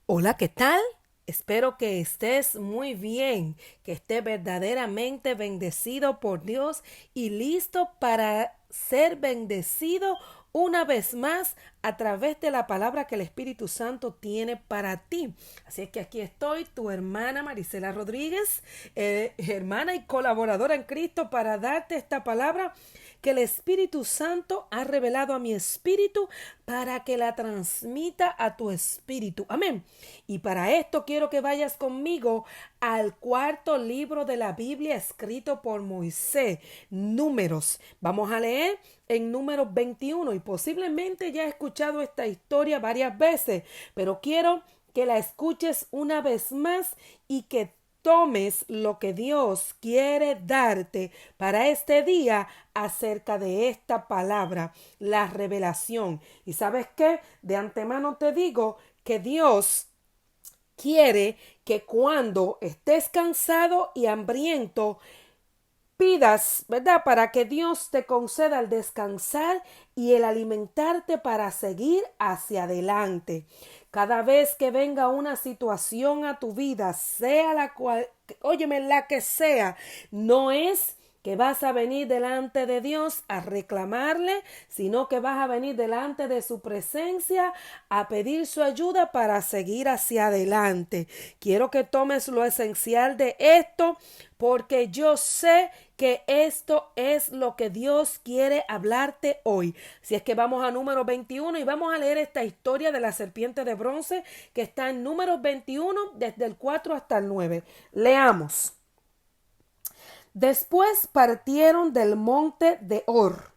Hola, ¿qué tal? Espero que estés muy bien, que estés verdaderamente bendecido por Dios y listo para ser bendecido una vez más a través de la palabra que el Espíritu Santo tiene para ti. Así es que aquí estoy, tu hermana Marisela Rodríguez, hermana y colaboradora en Cristo, para darte esta palabra que el Espíritu Santo ha revelado a mi espíritu para que la transmita a tu espíritu. Amén. Y para esto quiero que vayas conmigo al cuarto libro de la Biblia escrito por Moisés, Números. Vamos a leer en Números 21 y posiblemente ya he escuchado esta historia varias veces, pero quiero que la escuches una vez más y que tomes lo que Dios quiere darte para este día acerca de esta palabra, la revelación. ¿Y sabes qué? De antemano te digo que Dios quiere que cuando estés cansado y hambriento, pidas, ¿verdad? Para que Dios te conceda el descansar y el alimentarte para seguir hacia adelante. Cada vez que venga una situación a tu vida, sea la cual, óyeme, la que sea, no es que vas a venir delante de Dios a reclamarle, sino que vas a venir delante de su presencia a pedir su ayuda para seguir hacia adelante. Quiero que tomes lo esencial de esto, porque yo sé que esto es lo que Dios quiere hablarte hoy. Si es que vamos a número 21 y vamos a leer esta historia de la serpiente de bronce que está en número 21 desde el 4 hasta el 9. Leamos. Después partieron del monte de Hor,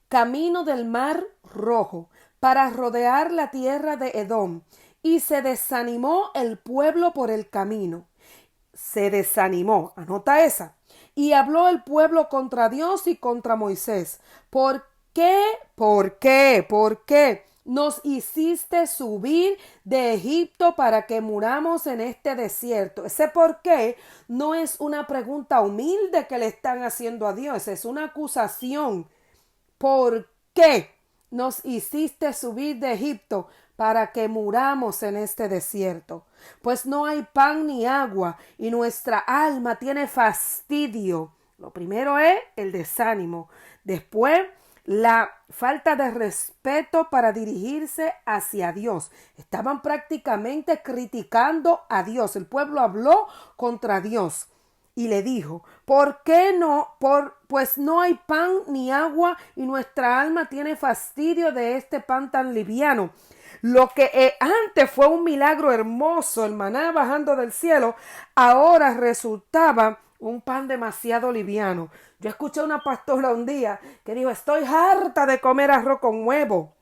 camino del mar Rojo, para rodear la tierra de Edom, y se desanimó el pueblo por el camino. Se desanimó, anota esa. Y habló el pueblo contra Dios y contra Moisés. ¿Por qué? ¿Por qué? ¿Por qué nos hiciste subir de Egipto para que muramos en este desierto? Ese por qué no es una pregunta humilde que le están haciendo a Dios, es una acusación. ¿Por qué nos hiciste subir de Egipto para que muramos en este desierto? Pues no hay pan ni agua y nuestra alma tiene fastidio. Lo primero es el desánimo. Después, la falta de respeto para dirigirse hacia Dios. Estaban prácticamente criticando a Dios. El pueblo habló contra Dios y le dijo: ¿por qué no? Pues no hay pan ni agua y nuestra alma tiene fastidio de este pan tan liviano. Lo que antes fue un milagro hermoso, el maná bajando del cielo, ahora resultaba un pan demasiado liviano. Yo escuché a una pastora un día que dijo: estoy harta de comer arroz con huevo.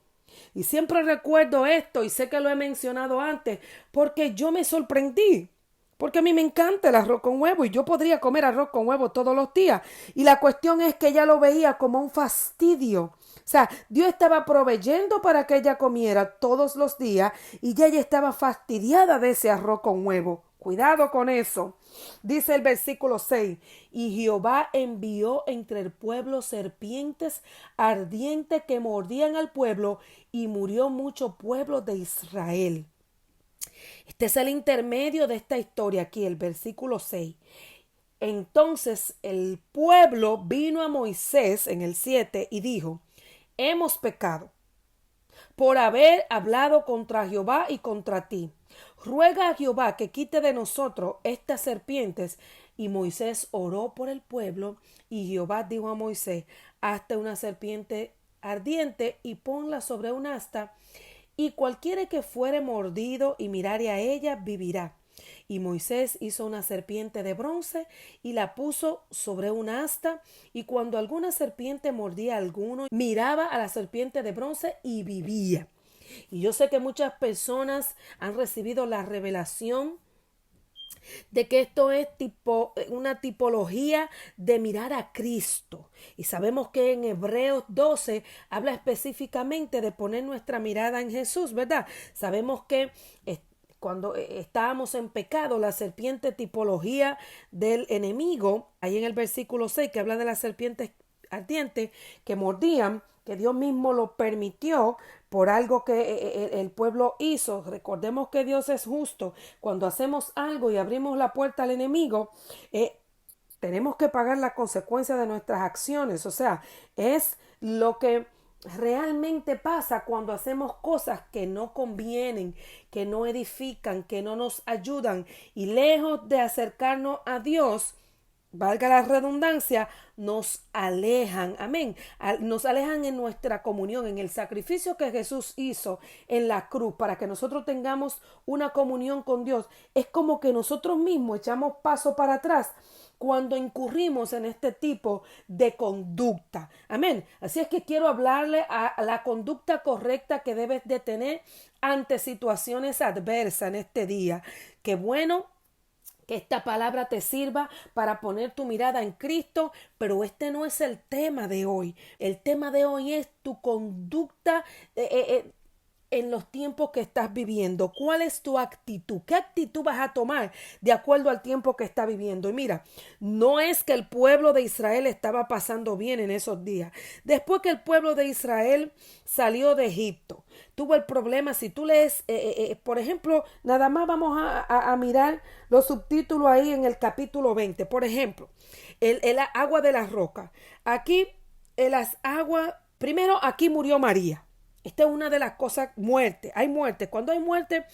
Y siempre recuerdo esto, y sé que lo he mencionado antes, porque yo me sorprendí. Porque a mí me encanta el arroz con huevo y yo podría comer arroz con huevo todos los días. Y la cuestión es que ella lo veía como un fastidio. O sea, Dios estaba proveyendo para que ella comiera todos los días y ya ella estaba fastidiada de ese arroz con huevo. Cuidado con eso. Dice el versículo 6: y Jehová envió entre el pueblo serpientes ardientes que mordían al pueblo, y murió mucho pueblo de Israel. Este es el intermedio de esta historia aquí, el versículo 6. Entonces el pueblo vino a Moisés en el 7 y dijo: hemos pecado por haber hablado contra Jehová y contra ti. Ruega a Jehová que quite de nosotros estas serpientes. Y Moisés oró por el pueblo, y Jehová dijo a Moisés: hazte una serpiente ardiente y ponla sobre un asta, y cualquiera que fuere mordido y mirare a ella vivirá. Y Moisés hizo una serpiente de bronce y la puso sobre un asta, y cuando alguna serpiente mordía a alguno, miraba a la serpiente de bronce y vivía. Y yo sé que muchas personas han recibido la revelación de que esto es una tipología de mirar a Cristo. Y sabemos que en Hebreos 12 habla específicamente de poner nuestra mirada en Jesús, ¿verdad? Sabemos que cuando estábamos en pecado, la serpiente tipología del enemigo, ahí en el versículo 6 que habla de las serpientes ardientes que mordían, que Dios mismo lo permitió por algo que el pueblo hizo. Recordemos que Dios es justo. Cuando hacemos algo y abrimos la puerta al enemigo, tenemos que pagar la consecuencia de nuestras acciones. O sea, es lo que realmente pasa cuando hacemos cosas que no convienen, que no edifican, que no nos ayudan, y lejos de acercarnos a Dios, valga la redundancia, nos alejan, amén, nos alejan en nuestra comunión, en el sacrificio que Jesús hizo en la cruz para que nosotros tengamos una comunión con Dios. Es como que nosotros mismos echamos paso para atrás cuando incurrimos en este tipo de conducta. Amén. Así es que quiero hablarle a la conducta correcta que debes de tener ante situaciones adversas en este día. Qué bueno que esta palabra te sirva para poner tu mirada en Cristo, pero este no es el tema de hoy. El tema de hoy es tu conducta en los tiempos que estás viviendo. ¿Cuál es tu actitud? ¿Qué actitud vas a tomar de acuerdo al tiempo que estás viviendo? Y mira, no es que el pueblo de Israel estaba pasando bien en esos días. Después que el pueblo de Israel salió de Egipto, tuvo el problema. Si tú lees, por ejemplo, nada más vamos a mirar los subtítulos ahí en el capítulo 20. Por ejemplo, el agua de las rocas. Aquí, las aguas, primero aquí murió María. Esta es una de las cosas, muerte. Hay muerte. Cuando hay muerte,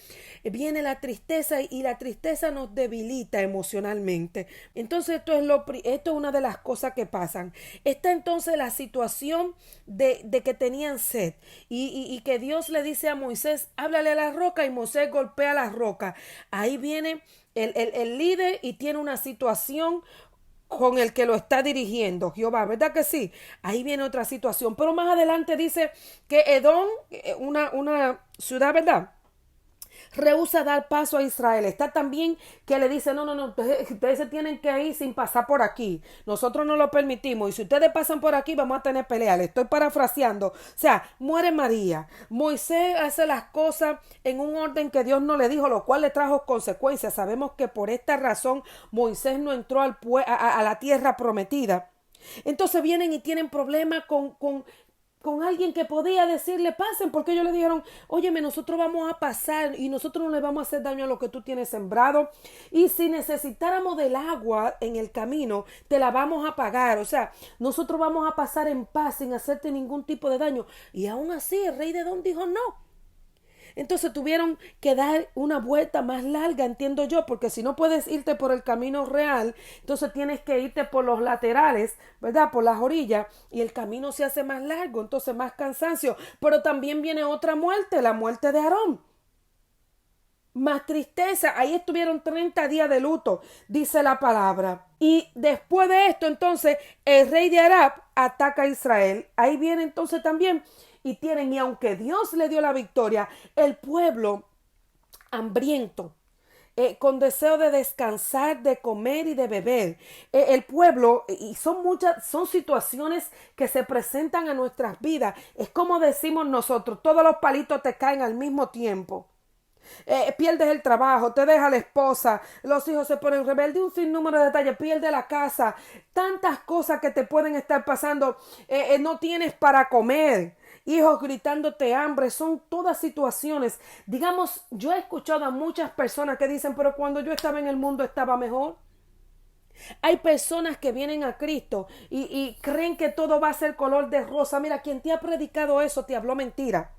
viene la tristeza y la tristeza nos debilita emocionalmente. Entonces, esto es una de las cosas que pasan. Está entonces la situación de que tenían sed y que Dios le dice a Moisés, háblale a la roca, y Moisés golpea la roca. Ahí viene el líder y tiene una situación con el que lo está dirigiendo, Jehová, ¿verdad que sí? Ahí viene otra situación, pero más adelante dice que Edom, una ciudad, ¿verdad?, rehúsa dar paso a Israel. Está también que le dice, no, ustedes se tienen que ir sin pasar por aquí. Nosotros no lo permitimos. Y si ustedes pasan por aquí, vamos a tener pelea. Le estoy parafraseando. O sea, muere María. Moisés hace las cosas en un orden que Dios no le dijo, lo cual le trajo consecuencias. Sabemos que por esta razón Moisés no entró a la tierra prometida. Entonces vienen y tienen problemas con alguien que podía decirle pasen, porque ellos le dijeron, óyeme, nosotros vamos a pasar y nosotros no le vamos a hacer daño a lo que tú tienes sembrado, y si necesitáramos del agua en el camino, te la vamos a pagar. O sea, nosotros vamos a pasar en paz sin hacerte ningún tipo de daño. Y aún así el rey de Edom dijo no. Entonces tuvieron que dar una vuelta más larga, entiendo yo, porque si no puedes irte por el camino real, entonces tienes que irte por los laterales, ¿verdad?, por las orillas, y el camino se hace más largo, entonces más cansancio. Pero también viene otra muerte, la muerte de Aarón. Más tristeza. Ahí estuvieron 30 días de luto, dice la palabra. Y después de esto, entonces, el rey de Arab ataca a Israel. Ahí viene entonces también, y aunque Dios le dio la victoria, el pueblo hambriento, con deseo de descansar, de comer y de beber. El pueblo, y son situaciones que se presentan a nuestras vidas. Es como decimos nosotros, todos los palitos te caen al mismo tiempo. Pierdes el trabajo, te deja la esposa, los hijos se ponen rebeldes, un sinnúmero de detalles, pierdes la casa, tantas cosas que te pueden estar pasando, no tienes para comer, hijos gritándote hambre. Son todas situaciones. Digamos, yo he escuchado a muchas personas que dicen, pero cuando yo estaba en el mundo estaba mejor. Hay personas que vienen a Cristo y creen que todo va a ser color de rosa. Mira, quien te ha predicado eso te habló mentira.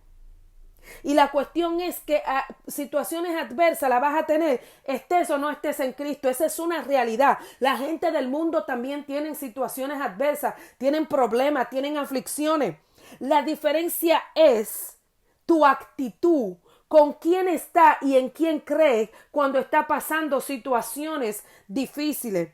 Y la cuestión es que situaciones adversas las vas a tener, estés o no estés en Cristo. Esa es una realidad. La gente del mundo también tienen situaciones adversas, tienen problemas, tienen aflicciones. La diferencia es tu actitud, con quién está y en quién crees cuando está pasando situaciones difíciles.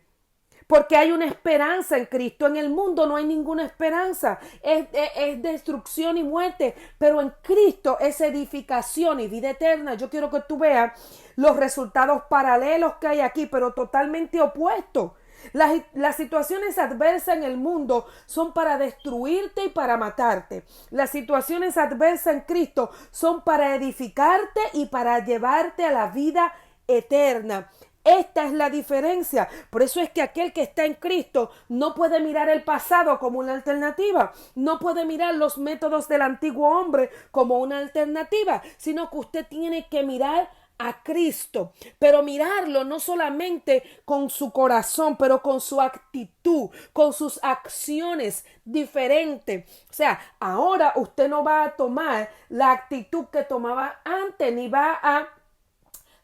Porque hay una esperanza en Cristo. En el mundo no hay ninguna esperanza. Es destrucción y muerte. Pero en Cristo es edificación y vida eterna. Yo quiero que tú veas los resultados paralelos que hay aquí, pero totalmente opuestos. Las situaciones adversas en el mundo son para destruirte y para matarte. Las situaciones adversas en Cristo son para edificarte y para llevarte a la vida eterna. Esta es la diferencia. Por eso es que aquel que está en Cristo no puede mirar el pasado como una alternativa. No puede mirar los métodos del antiguo hombre como una alternativa, sino que usted tiene que mirar a Cristo, pero mirarlo no solamente con su corazón, pero con su actitud, con sus acciones diferentes. O sea, ahora usted no va a tomar la actitud que tomaba antes, ni va a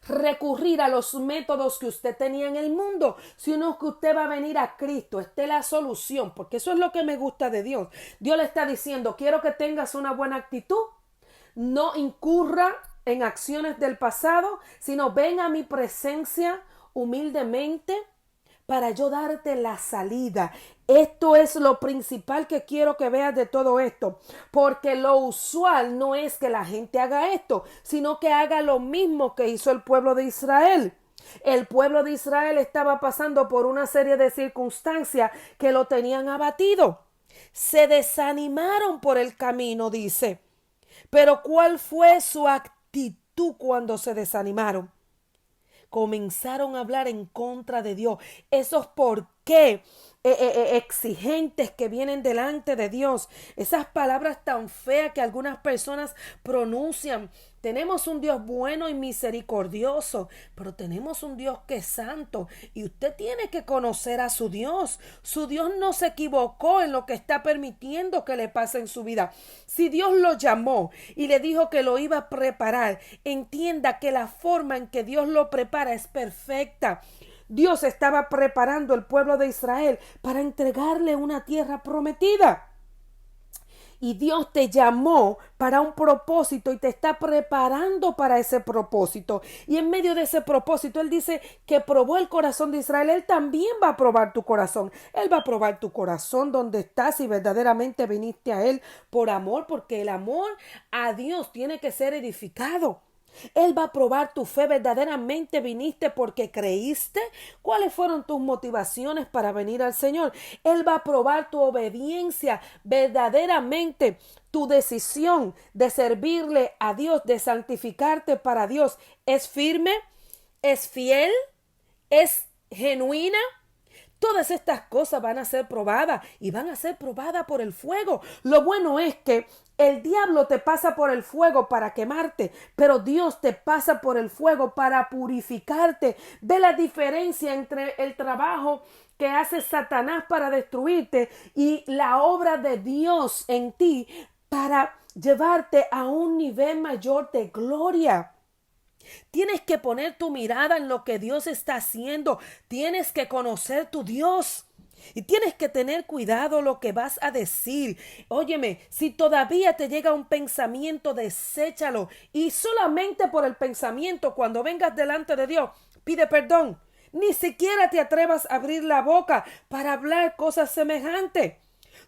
recurrir a los métodos que usted tenía en el mundo, sino que usted va a venir a Cristo. Esta es la solución, porque eso es lo que me gusta de Dios. Dios le está diciendo, quiero que tengas una buena actitud, no incurra en acciones del pasado, sino ven a mi presencia humildemente para yo darte la salida. Esto es lo principal que quiero que veas de todo esto, porque lo usual no es que la gente haga esto, sino que haga lo mismo que hizo el pueblo de Israel. El pueblo de Israel estaba pasando por una serie de circunstancias que lo tenían abatido. Se desanimaron por el camino, dice. Pero ¿cuál fue su actitud cuando se desanimaron? Comenzaron a hablar en contra de Dios. Esos por qué exigentes que vienen delante de Dios. Esas palabras tan feas que algunas personas pronuncian. Tenemos un Dios bueno y misericordioso, pero tenemos un Dios que es santo y usted tiene que conocer a su Dios. Su Dios no se equivocó en lo que está permitiendo que le pase en su vida. Si Dios lo llamó y le dijo que lo iba a preparar, entienda que la forma en que Dios lo prepara es perfecta. Dios estaba preparando al pueblo de Israel para entregarle una tierra prometida. Y Dios te llamó para un propósito y te está preparando para ese propósito. Y en medio de ese propósito, Él dice que probó el corazón de Israel. Él también va a probar tu corazón. Él va a probar tu corazón donde estás y verdaderamente viniste a Él por amor, porque el amor a Dios tiene que ser edificado. Él va a probar tu fe. ¿Verdaderamente viniste porque creíste? ¿Cuáles fueron tus motivaciones para venir al Señor? Él va a probar tu obediencia. ¿Verdaderamente tu decisión de servirle a Dios, de santificarte para Dios, es firme? ¿Es fiel? ¿Es genuina? Todas estas cosas van a ser probadas y van a ser probadas por el fuego. Lo bueno es que el diablo te pasa por el fuego para quemarte, pero Dios te pasa por el fuego para purificarte. Ve la diferencia entre el trabajo que hace Satanás para destruirte y la obra de Dios en ti para llevarte a un nivel mayor de gloria. Tienes que poner tu mirada en lo que Dios está haciendo. Tienes que conocer tu Dios. Y tienes que tener cuidado lo que vas a decir. Óyeme, si todavía te llega un pensamiento, deséchalo. Y solamente por el pensamiento, cuando vengas delante de Dios, pide perdón. Ni siquiera te atrevas a abrir la boca para hablar cosas semejantes.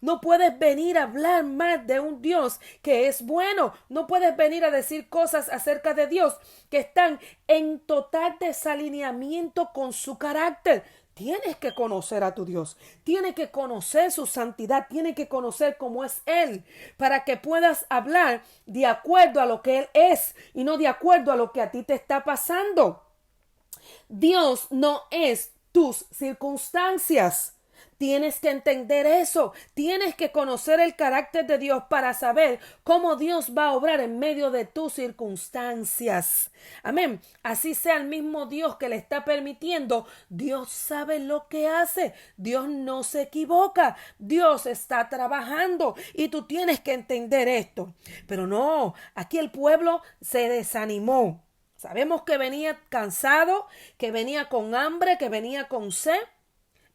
No puedes venir a hablar más de un Dios que es bueno. No puedes venir a decir cosas acerca de Dios que están en total desalineamiento con su carácter. Tienes que conocer a tu Dios. Tienes que conocer su santidad. Tienes que conocer cómo es Él para que puedas hablar de acuerdo a lo que Él es y no de acuerdo a lo que a ti te está pasando. Dios no es tus circunstancias. Tienes que entender eso. Tienes que conocer el carácter de Dios para saber cómo Dios va a obrar en medio de tus circunstancias. Amén. Así sea el mismo Dios que le está permitiendo. Dios sabe lo que hace. Dios no se equivoca. Dios está trabajando y tú tienes que entender esto. Pero no, aquí el pueblo se desanimó. Sabemos que venía cansado, que venía con hambre, que venía con sed.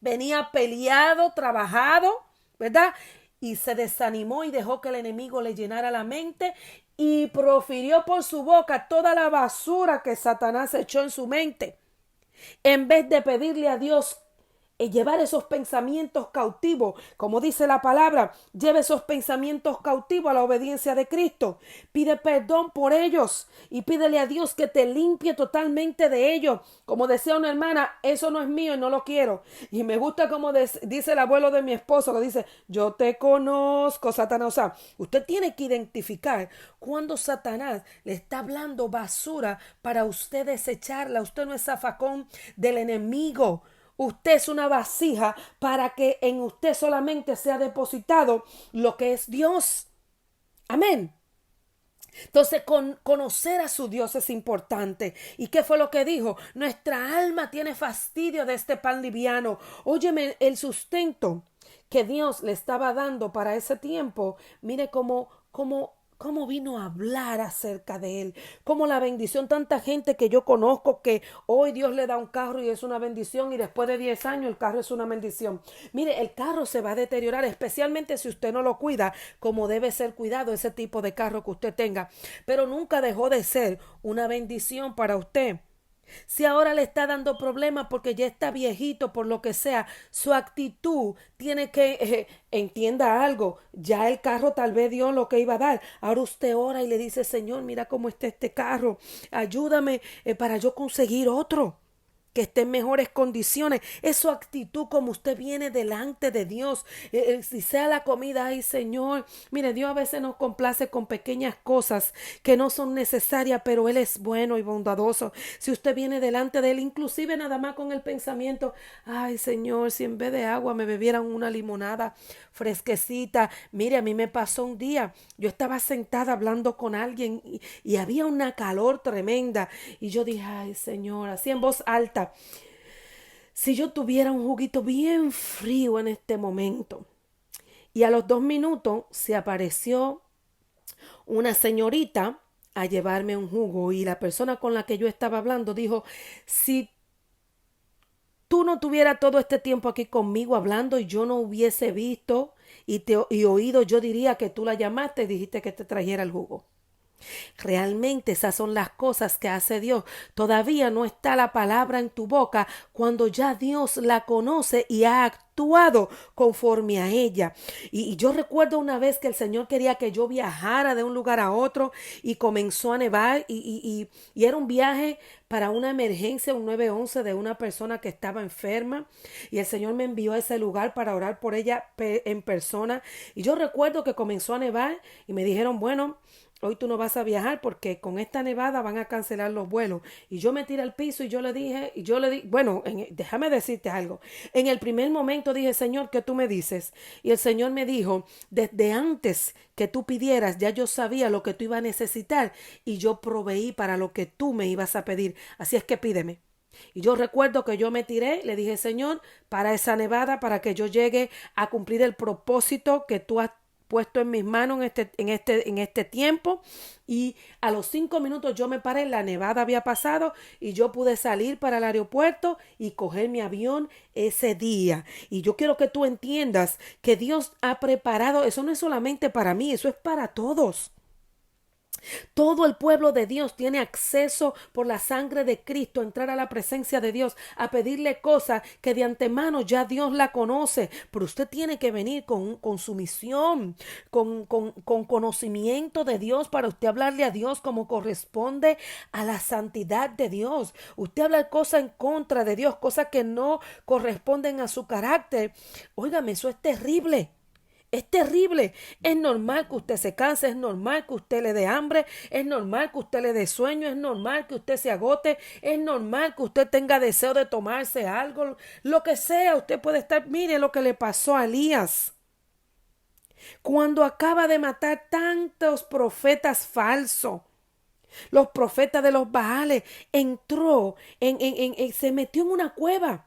Venía peleado, trabajado, ¿verdad? Y se desanimó y dejó que el enemigo le llenara la mente y profirió por su boca toda la basura que Satanás echó en su mente. En vez de pedirle a Dios llevar esos pensamientos cautivos, como dice la palabra, lleve esos pensamientos cautivos a la obediencia de Cristo. Pide perdón por ellos y pídele a Dios que te limpie totalmente de ellos. Como decía una hermana, eso no es mío y no lo quiero. Y me gusta como dice el abuelo de mi esposo, que dice, yo te conozco, Satanás. O sea, usted tiene que identificar cuando Satanás le está hablando basura para usted desecharla. Usted no es zafacón del enemigo. Usted es una vasija para que en usted solamente sea depositado lo que es Dios. Amén. Entonces, conocer a su Dios es importante. ¿Y qué fue lo que dijo? Nuestra alma tiene fastidio de este pan liviano. Óyeme, el sustento que Dios le estaba dando para ese tiempo, mire cómo vino a hablar acerca de él, como la bendición, tanta gente que yo conozco que hoy Dios le da un carro y es una bendición y después de 10 años el carro es una bendición. Mire, el carro se va a deteriorar, especialmente si usted no lo cuida como debe ser cuidado ese tipo de carro que usted tenga, pero nunca dejó de ser una bendición para usted. Si ahora le está dando problemas porque ya está viejito, por lo que sea, su actitud tiene que, entienda algo, ya el carro tal vez dio lo que iba a dar. Ahora usted ora y le dice, Señor, mira cómo está este carro, ayúdame para yo conseguir otro que esté en mejores condiciones. Es su actitud como usted viene delante de Dios. Si sea la comida, ay Señor, mire, Dios a veces nos complace con pequeñas cosas que no son necesarias, pero Él es bueno y bondadoso. Si usted viene delante de Él, inclusive nada más con el pensamiento, ay Señor, si en vez de agua me bebieran una limonada fresquecita. Mire, a mí me pasó un día, yo estaba sentada hablando con alguien y había una calor tremenda y yo dije, ay Señor, así en voz alta, si yo tuviera un juguito bien frío en este momento. Y a los 2 minutos se apareció una señorita a llevarme un jugo y la persona con la que yo estaba hablando dijo, si tú no tuvieras todo este tiempo aquí conmigo hablando y yo no hubiese visto y oído, yo diría que tú la llamaste y dijiste que te trajera el jugo. Realmente esas son las cosas que hace Dios. Todavía no está la palabra en tu boca cuando ya Dios la conoce y ha actuado conforme a ella. Y yo recuerdo una vez que el Señor quería que yo viajara de un lugar a otro y comenzó a nevar y era un viaje para una emergencia, un 911 de una persona que estaba enferma y el Señor me envió a ese lugar para orar por ella en persona. Y yo recuerdo que comenzó a nevar y me dijeron, bueno, hoy tú no vas a viajar porque con esta nevada van a cancelar los vuelos. Y yo me tiré al piso y yo le dije, bueno, déjame decirte algo. En el primer momento dije, Señor, ¿qué tú me dices? Y el Señor me dijo, desde antes que tú pidieras, ya yo sabía lo que tú ibas a necesitar y yo proveí para lo que tú me ibas a pedir. Así es que pídeme. Y yo recuerdo que yo me tiré, le dije, Señor, para esa nevada, para que yo llegue a cumplir el propósito que tú has puesto en mis manos en este tiempo. Y a los 5 minutos yo me paré, la nevada había pasado y yo pude salir para el aeropuerto y coger mi avión ese día. Y yo quiero que tú entiendas que Dios ha preparado, eso no es solamente para mí, eso es para todos. Todo el pueblo de Dios tiene acceso por la sangre de Cristo a entrar a la presencia de Dios, a pedirle cosas que de antemano ya Dios la conoce, pero usted tiene que venir con sumisión, con conocimiento de Dios para usted hablarle a Dios como corresponde a la santidad de Dios. Usted habla cosas en contra de Dios, cosas que no corresponden a su carácter. Óigame, eso es terrible. Es terrible. Es normal que usted se canse, es normal que usted le dé hambre, es normal que usted le dé sueño, es normal que usted se agote, es normal que usted tenga deseo de tomarse algo, lo que sea. Usted puede estar, mire lo que le pasó a Elías. Cuando acaba de matar tantos profetas falsos, los profetas de los Baales, entró, se metió en una cueva.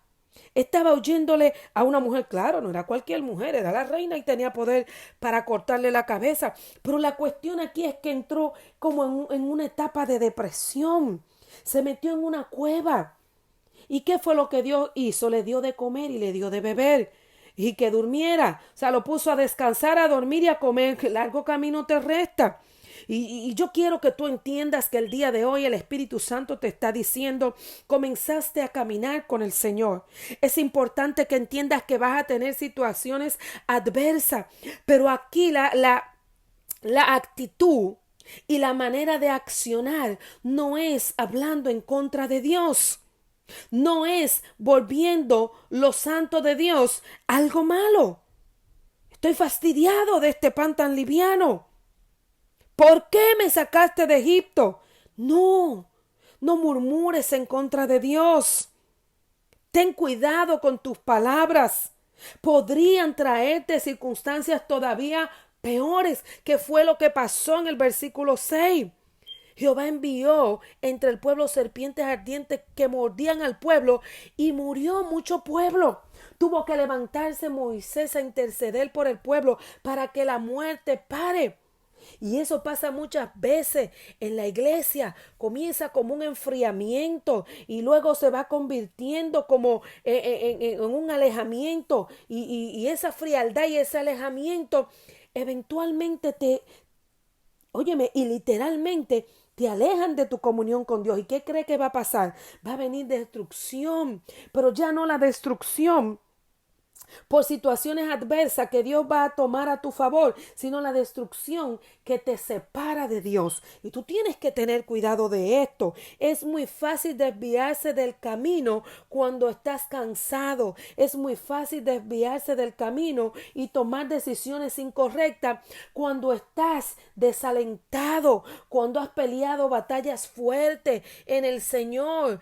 Estaba oyéndole a una mujer, claro, no era cualquier mujer, era la reina y tenía poder para cortarle la cabeza. Pero la cuestión aquí es que entró como en una etapa de depresión. Se metió en una cueva. ¿Y qué fue lo que Dios hizo? Le dio de comer y le dio de beber. Y que durmiera. O sea, lo puso a descansar, a dormir y a comer. Largo camino te resta. Y yo quiero que tú entiendas que el día de hoy el Espíritu Santo te está diciendo, comenzaste a caminar con el Señor. Es importante que entiendas que vas a tener situaciones adversas, pero aquí la actitud y la manera de accionar no es hablando en contra de Dios. No es volviendo lo santo de Dios algo malo. Estoy fastidiado de este pan tan liviano. ¿Por qué me sacaste de Egipto? No, no murmures en contra de Dios. Ten cuidado con tus palabras. Podrían traerte circunstancias todavía peores, que fue lo que pasó en el versículo 6. Jehová envió entre el pueblo serpientes ardientes que mordían al pueblo y murió mucho pueblo. Tuvo que levantarse Moisés a interceder por el pueblo para que la muerte pare. Y eso pasa muchas veces en la iglesia. Comienza como un enfriamiento y luego se va convirtiendo como en un alejamiento. Y esa frialdad y ese alejamiento eventualmente óyeme, y literalmente te alejan de tu comunión con Dios. ¿Y qué cree que va a pasar? Va a venir destrucción, pero ya no la destrucción por situaciones adversas que Dios va a tomar a tu favor, sino la destrucción que te separa de Dios. Y tú tienes que tener cuidado de esto. Es muy fácil desviarse del camino cuando estás cansado. Es muy fácil desviarse del camino y tomar decisiones incorrectas cuando estás desalentado, cuando has peleado batallas fuertes en el Señor.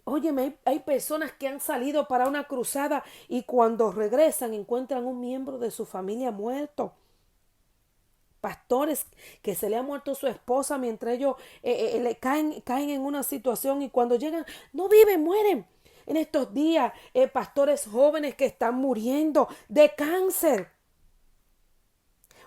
Óyeme, hay personas que han salido para una cruzada y cuando regresan encuentran un miembro de su familia muerto. Pastores que se le ha muerto su esposa mientras ellos le caen en una situación y cuando llegan no viven, mueren. En estos días, pastores jóvenes que están muriendo de cáncer.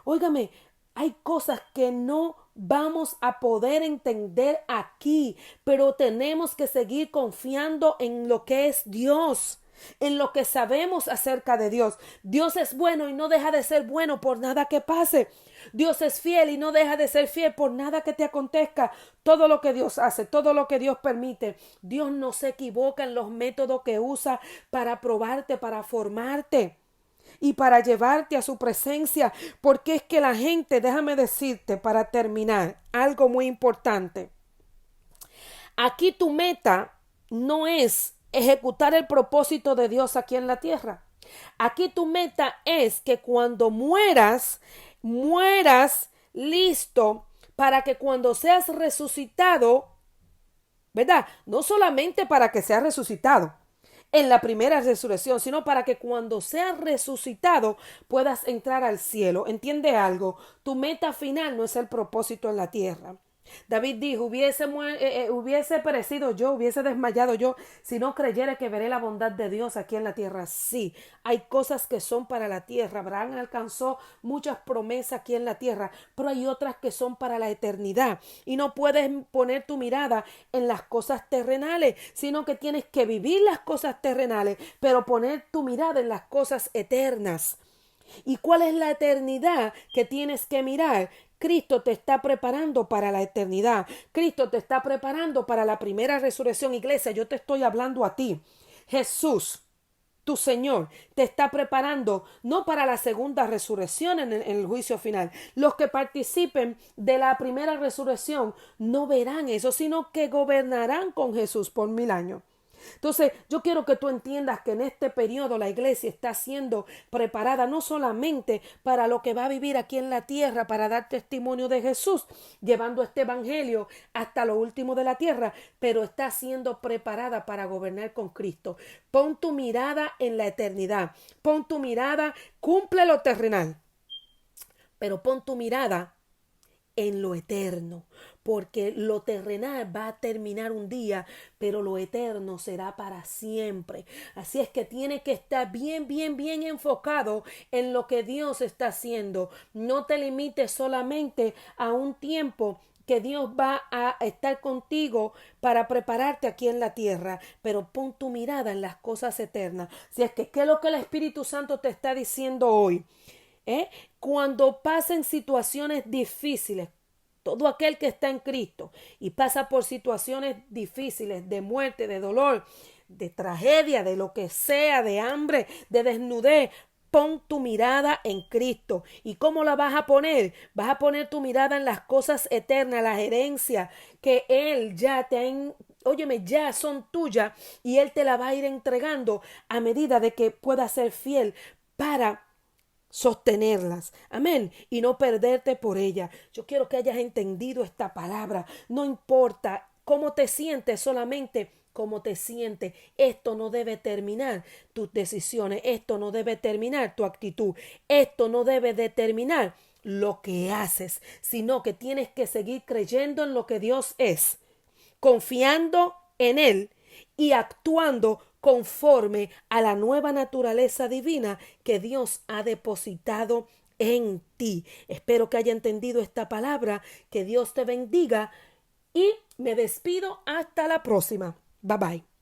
Óigame, hay cosas que no vamos a poder entender aquí, pero tenemos que seguir confiando en lo que es Dios, en lo que sabemos acerca de Dios. Dios es bueno y no deja de ser bueno por nada que pase. Dios es fiel y no deja de ser fiel por nada que te acontezca. Todo lo que Dios hace, todo lo que Dios permite, Dios no se equivoca en los métodos que usa para probarte, para formarte y para llevarte a su presencia, porque es que la gente, déjame decirte para terminar, algo muy importante. Aquí tu meta no es ejecutar el propósito de Dios aquí en la tierra. Aquí tu meta es que cuando mueras listo para que cuando seas resucitado, ¿verdad? No solamente para que seas resucitado en la primera resurrección, sino para que cuando seas resucitado puedas entrar al cielo. ¿Entiende algo? Tu meta final no es el propósito en la tierra. David dijo, hubiese perecido yo, hubiese desmayado yo, si no creyera que veré la bondad de Dios aquí en la tierra. Sí, hay cosas que son para la tierra. Abraham alcanzó muchas promesas aquí en la tierra, pero hay otras que son para la eternidad. Y no puedes poner tu mirada en las cosas terrenales, sino que tienes que vivir las cosas terrenales, pero poner tu mirada en las cosas eternas. ¿Y cuál es la eternidad que tienes que mirar? Cristo te está preparando para la eternidad. Cristo te está preparando para la primera resurrección. Iglesia, yo te estoy hablando a ti. Jesús, tu Señor, te está preparando no para la segunda resurrección en el juicio final. Los que participen de la primera resurrección no verán eso, sino que gobernarán con Jesús por 1000 años. Entonces, yo quiero que tú entiendas que en este periodo la iglesia está siendo preparada no solamente para lo que va a vivir aquí en la tierra, para dar testimonio de Jesús, llevando este evangelio hasta lo último de la tierra, pero está siendo preparada para gobernar con Cristo. Pon tu mirada en la eternidad, pon tu mirada, cumple lo terrenal, pero pon tu mirada en lo eterno, porque lo terrenal va a terminar un día, pero lo eterno será para siempre. Así es que tiene que estar bien enfocado en lo que Dios está haciendo. No te limites solamente a un tiempo que Dios va a estar contigo para prepararte aquí en la tierra, pero pon tu mirada en las cosas eternas. Si es que, ¿qué es lo que el Espíritu Santo te está diciendo hoy? cuando pasen situaciones difíciles, todo aquel que está en Cristo y pasa por situaciones difíciles de muerte, de dolor, de tragedia, de lo que sea, de hambre, de desnudez, pon tu mirada en Cristo. ¿Y cómo la vas a poner? Vas a poner tu mirada en las cosas eternas, las herencias que Él ya te ha, óyeme, ya son tuyas y Él te la va a ir entregando a medida de que puedas ser fiel para sostenerlas, amén, y no perderte por ella. Yo quiero que hayas entendido esta palabra. No importa cómo te sientes, solamente cómo te sientes. Esto no debe terminar tus decisiones, esto no debe terminar tu actitud, esto no debe determinar lo que haces, sino que tienes que seguir creyendo en lo que Dios es, confiando en Él y actuando conforme a la nueva naturaleza divina que Dios ha depositado en ti. Espero que haya entendido esta palabra, que Dios te bendiga y me despido hasta la próxima. Bye bye.